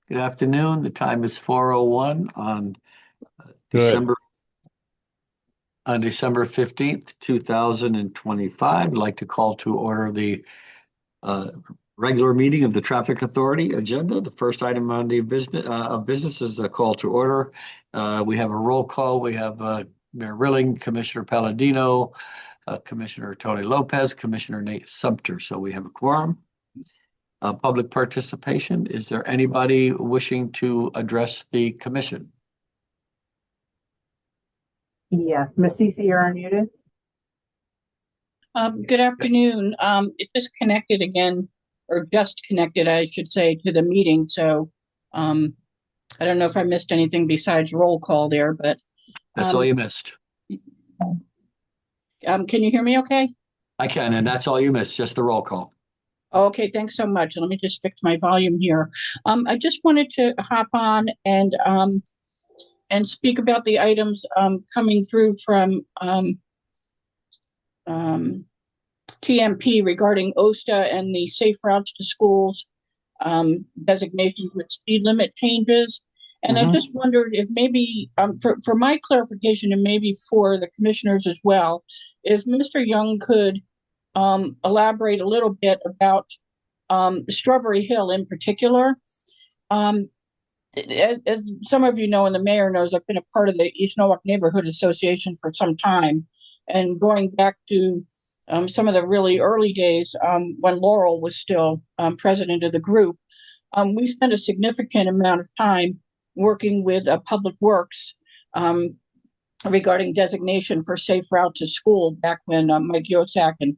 Good afternoon. The time is 4:01 on Good. December on December 15th, 2025. I'd like to call to order the uh, regular meeting of the Traffic Authority agenda. The first item on the business is a call to order. We have a roll call. We have Mayor Rilling, Commissioner Palladino, Commissioner Tony Lopez, Commissioner Nate Sumter. So we have a quorum. Public participation. Is there anybody wishing to address the commission? Yes, Ms. Cece, you're unmuted. Good afternoon. It just connected again, or just connected, I should say, to the meeting. So I don't know if I missed anything besides roll call there, but That's all you missed. can you hear me okay? I can, and that's all you missed, just the roll call. Okay, thanks so much. Let me just fix my volume here. I just wanted to hop on and speak about the items coming through from TMP regarding OSTA and the safe routes to schools designations with speed limit changes. And I just wondered if maybe for my clarification and maybe for the commissioners as well, if Mr. Young could elaborate a little bit about Strawberry Hill in particular. As some of you know, and the mayor knows, I've been a part of the East Norwalk Neighborhood Association for some time, and going back to some of the really early days when Laurel was still president of the group, we spent a significant amount of time working with Public Works regarding designation for safe route to school back when Mike Yosak and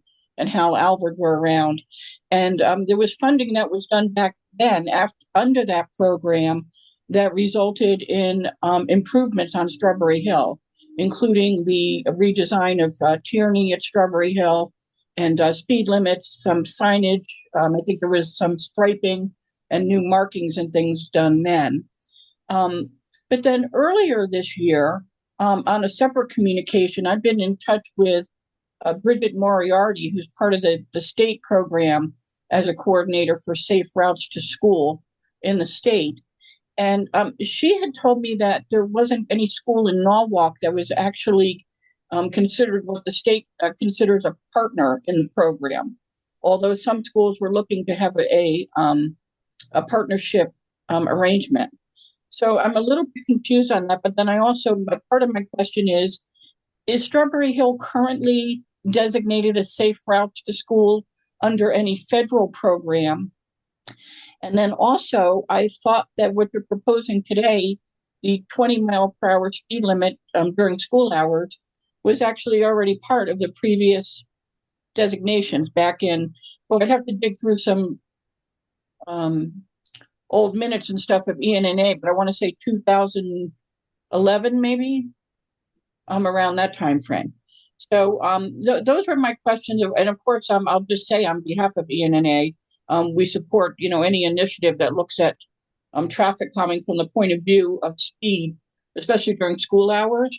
Hal Alvord were around. And there was funding that was done back then under that program that resulted in improvements on Strawberry Hill, including the redesign of Tierney at Strawberry Hill and speed limits, some signage. I think there was some striping and new markings and things done then. But then earlier this year, on a separate communication, I've been in touch with Bridget Moriarty, who's part of the state program as a coordinator for safe routes to school in the state. And she had told me that there wasn't any school in Norwalk that was actually considered what the state considers a partner in the program, although some schools were looking to have a partnership arrangement. So I'm a little bit confused on that, but then but part of my question is Strawberry Hill currently designated as safe routes to school under any federal program? And then also, I thought that what you're proposing today, the 20-mile-per-hour speed limit during school hours, was actually already part of the previous designations back in, well, I'd have to dig through some old minutes and stuff of ENNA, but I want to say 2011 maybe, around that time frame. So those were my questions. And of course, I'll just say on behalf of ENNA, we support, any initiative that looks at traffic calming from the point of view of speed, especially during school hours.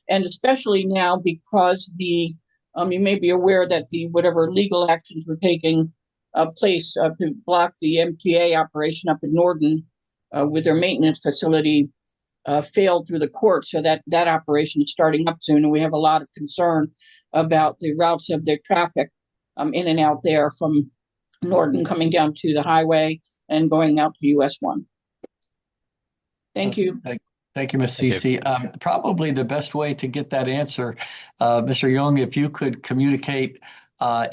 And especially now because you may be aware that whatever legal actions were taking place to block the MTA operation up in Norden with their maintenance facility failed through the court, so that operation is starting up soon, and we have a lot of concern about the routes of the traffic in and out there from Norden coming down to the highway and going out to US 1. Thank you. Thank you, Ms. Cece. Probably the best way to get that answer, Mr. Young, if you could communicate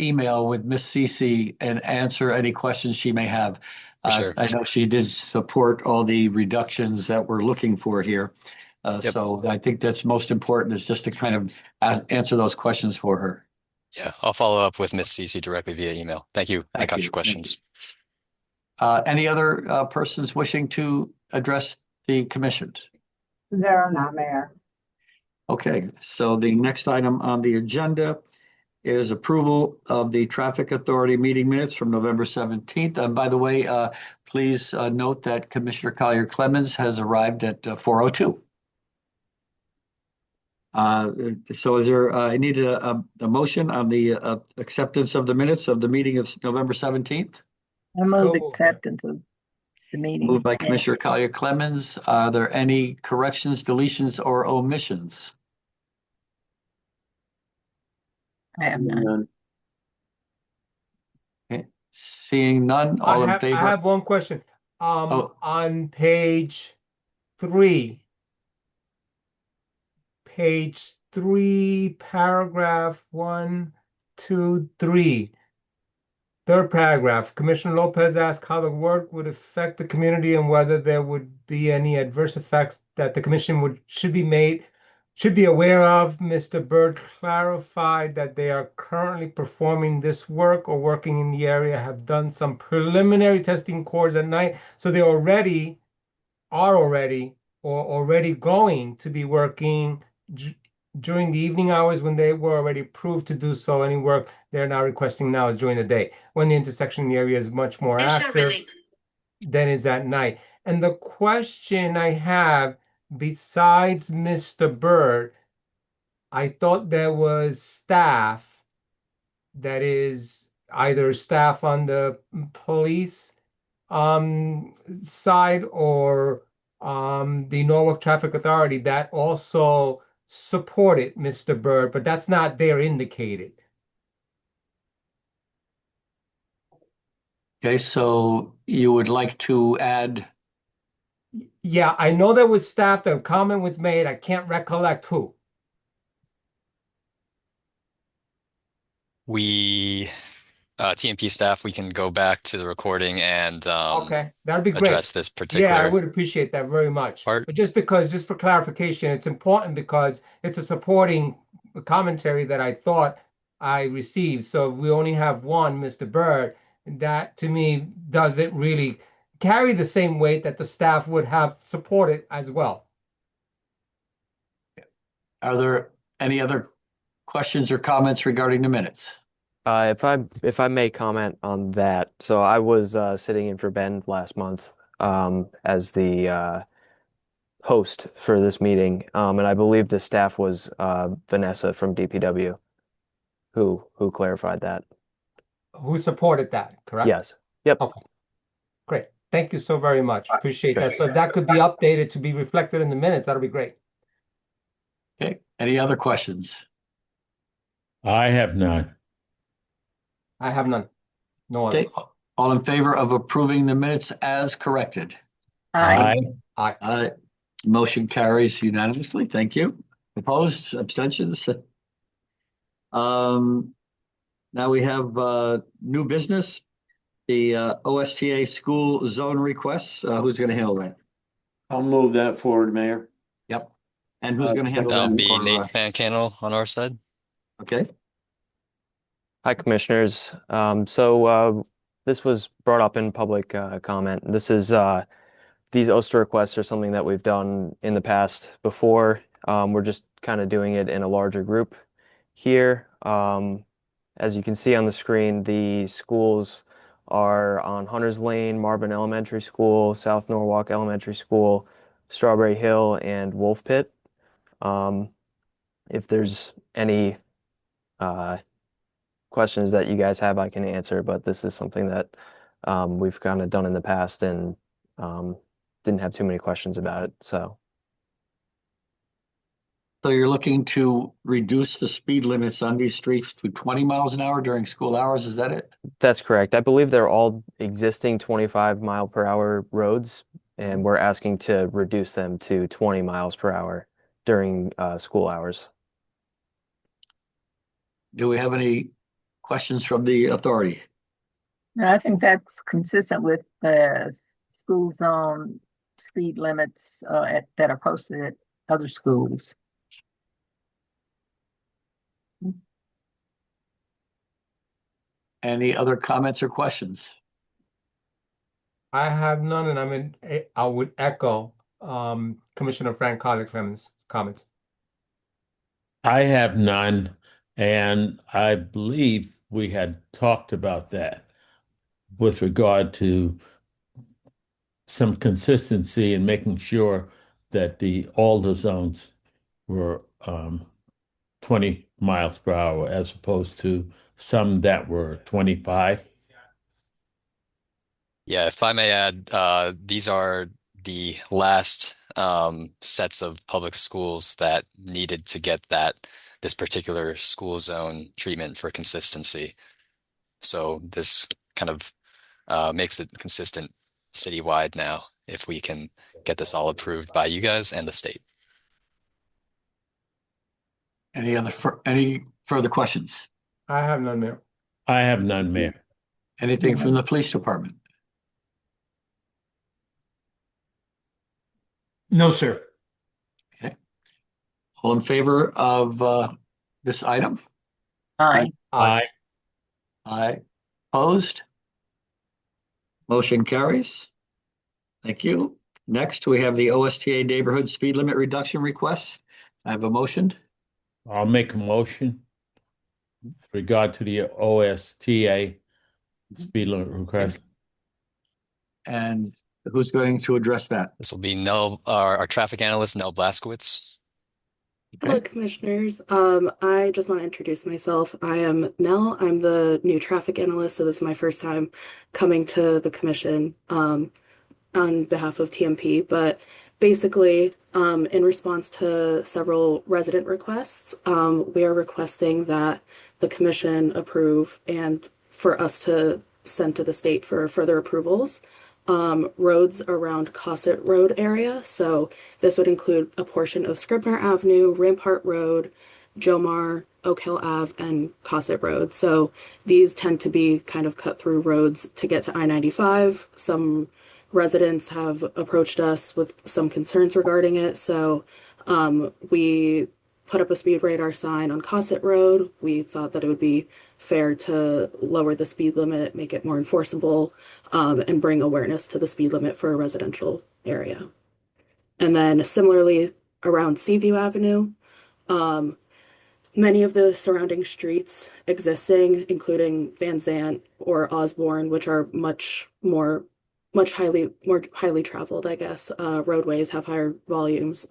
email with Ms. Cece and answer any questions she may have. Sure. I know she did support all the reductions that we're looking for here. So I think that's most important is just to kind of answer those questions for her. Yeah, I'll follow up with Ms. Cece directly via email. Thank you. I got your questions. Any other persons wishing to address the commission? There are not, Mayor. Okay, so the next item on the agenda is approval of the Traffic Authority meeting minutes from November 17th. And by the way, please note that Commissioner Collier Clemens has arrived at 4:02. So is there, I need a motion on the acceptance of the minutes of the meeting of November 17th? I move acceptance of. the meeting. Moved by Commissioner minutes. Collier Clemens. Are there any corrections, deletions, or omissions? I have none. Okay. Seeing none, all in I favor? have one question. Oh. On page 3, paragraph 1, 2, 3. Third paragraph, Commissioner Lopez asked how the work would affect the community and whether there would be any adverse effects that the commission should be aware of. Mr. Byrd clarified that they are currently performing this work or working in the area, have done some preliminary testing cores at night. So they are already going to be working during the evening hours when they were already approved to do so. Any work they're now requesting now is during the day, when the intersection in the area is much more active than is at night. And the question I have, besides Mr. Byrd, I thought there was staff, that is either staff on the police side or the Norwalk Traffic Authority that also supported Mr. Byrd, but that's not there indicated. Okay, so you would like to add, Yeah, I know there was staff, the comment was made, I can't recollect who. We, TMP staff, we can go back to the recording and Okay, that'd be great. address this Yeah, I particular would appreciate that very much. part. But just for clarification, it's important because it's a supporting commentary that I thought I received. So if we only have one, Mr. Byrd, that to me doesn't really carry the same weight that the staff would have supported as well. are there any other questions or comments regarding the minutes? If I may comment on that, so I was sitting in for Ben last month as the host for this meeting, and I believe the staff was Vanessa from DPW who clarified that. Who supported that, correct? Yes. Yep. Okay. Great. Thank you so very much. Appreciate that. So if that could be updated to be reflected in the minutes, that'll be great. Okay, any other questions? I have none. I have none. No other. Okay, all in favor of approving the minutes as corrected? Aye. Motion carries unanimously. Thank you. Opposed, abstentions? Now we have new business, the OSTA school zone requests. Who's going to handle that? I'll move that forward, Mayor. Yep. And who's going to handle That'll that? be for, Nate Van Cannel on our side. Okay. Hi, Commissioners. This was brought up in public comment. This is these OSTA requests are something that we've done in the past before. We're just kind of doing it in a larger group here. As you can see on the screen, the schools are on Hunters Lane, Marvin Elementary School, South Norwalk Elementary School, Strawberry Hill, and Wolf Pit. If there's any questions that you guys have, I can answer, but this is something that we've kind of done in the past and didn't have too many questions about it. So you're looking to reduce the speed limits on these streets to 20 miles an hour during school hours, is that it? that's correct. I believe they're all existing 25-mile-per-hour roads, and we're asking to reduce them to 20 miles per hour during school hours. Do we have any questions from the authority? No, I think that's consistent with the school zone speed limits that are posted at other schools. Any other comments or questions? I have none, and I would echo Commissioner Frank Collier-Clemens' comments. I have none, and I believe we had talked about that with regard to some consistency and making sure that all the zones were 20 miles per hour as opposed to some that were 25. Yeah, if I may add, these are the last sets of public schools that needed to get this particular school zone treatment for consistency. So this kind of makes it consistent citywide now if we can get this all approved by you guys and the state. Any further questions? I have none, Mayor. I have none, Mayor. Anything from the police department? No, sir. Okay. All in favor of this item? Aye. Aye. Aye. Opposed? Motion carries. Thank you. Next, we have the OSTA neighborhood speed limit reduction request. I have a motion. I'll make a motion with regard to the OSTA speed limit request. And who's going to address that? This will be Nell, our traffic analyst, Nell Blaskowitz. Hello, commissioners. I just want to introduce myself. I am Nell. I'm the new traffic analyst, so this is my first time coming to the commission on behalf of TMP. But basically, in response to several resident requests, we are requesting that the commission approve and for us to send to the state for further approvals. Roads around Cosset Road area. So this would include a portion of Scribner Avenue, Rampart Road, Jomar, Oak Hill Ave, and Cosset Road. So these tend to be kind of cut through roads to get to I-95. Some residents have approached us with some concerns regarding it. So we put up a speed radar sign on Cosset Road. We thought that it would be fair to lower the speed limit, make it more enforceable, and bring awareness to the speed limit for a residential area. And then similarly around Seaview Avenue, many of the surrounding streets existing, including Van Zant or Osborne, which are much more highly traveled, I guess, roadways have higher volumes.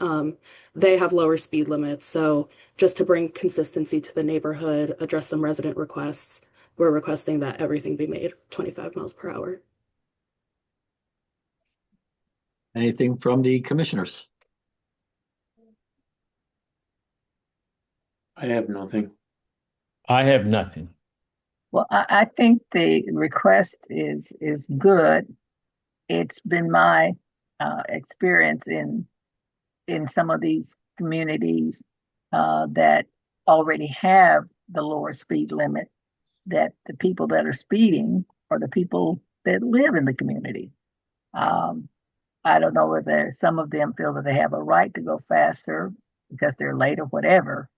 They have lower speed limits. So just to bring consistency to the neighborhood, address some resident requests, we're requesting that everything be made 25 miles per hour. Anything from the commissioners? I have nothing. I have nothing. Well, I think the request is good. It's been my experience in some of these communities that already have the lower speed limit, that the people that are speeding are the people that live in the community. I don't know whether some of them feel that they have a right to go faster because they're late or whatever.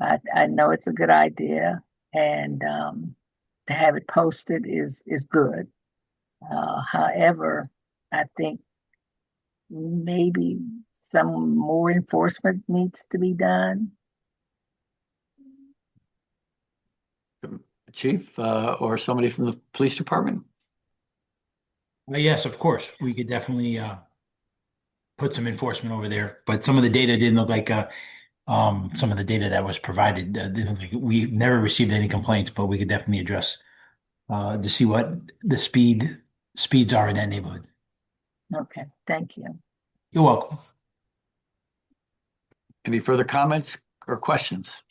I know it's a good idea, and to have it posted is good. However, I think maybe some more enforcement needs to be done. Chief, or somebody from the police department? Yes, of course. We could definitely put some enforcement over there, but some of the data didn't look like some of the data that was provided. We never received any complaints, but we could definitely address to see what the speeds are in that neighborhood. Okay, thank you. You're welcome. Any further comments or questions?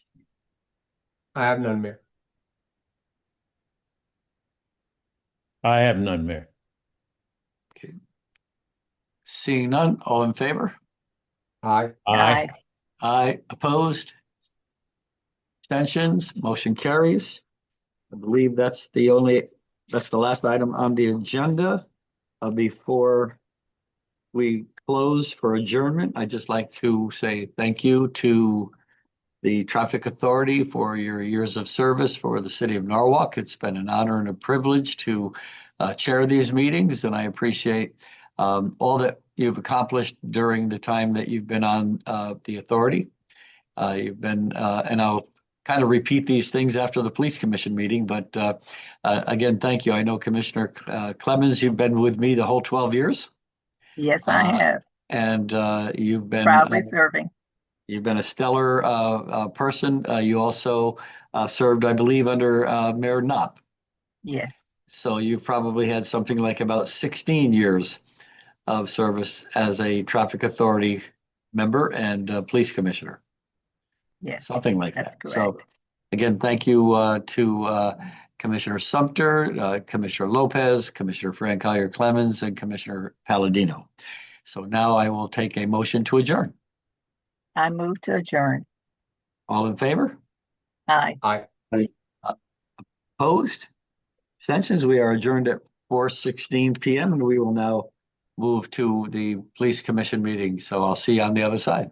I have none, Mayor. I have none, Mayor. Okay. Seeing none, all in favor? Aye. Aye. Aye. Opposed? Abstentions? Motion carries. I believe that's the last item on the agenda. Before we close for adjournment, I'd just like to say thank you to the Traffic Authority for your years of service for the city of Norwalk. It's been an honor and a privilege to chair these meetings, and I appreciate all that you've accomplished during the time that you've been on the authority. You've been, and I'll kind of repeat these things after the police commission meeting, but again, thank you. I know Commissioner Clemens, you've been with me the whole 12 years. Yes, I have. And you've been Proudly serving. You've been a stellar person. You also served, I believe, under Mayor Knopp. Yes. So you've probably had something like about 16 years of service as a traffic authority member and police commissioner, Yes, something like that's that. So correct. again, thank you to Commissioner Sumter, Commissioner Lopez, Commissioner Frank Collier Clemens, and Commissioner Palladino. So now I will take a motion to adjourn. I move to adjourn. All in favor? Aye. Aye. Opposed? Abstentions? We are adjourned at 4:16 PM, and we will now move to the police commission meeting. So I'll see you on the other side.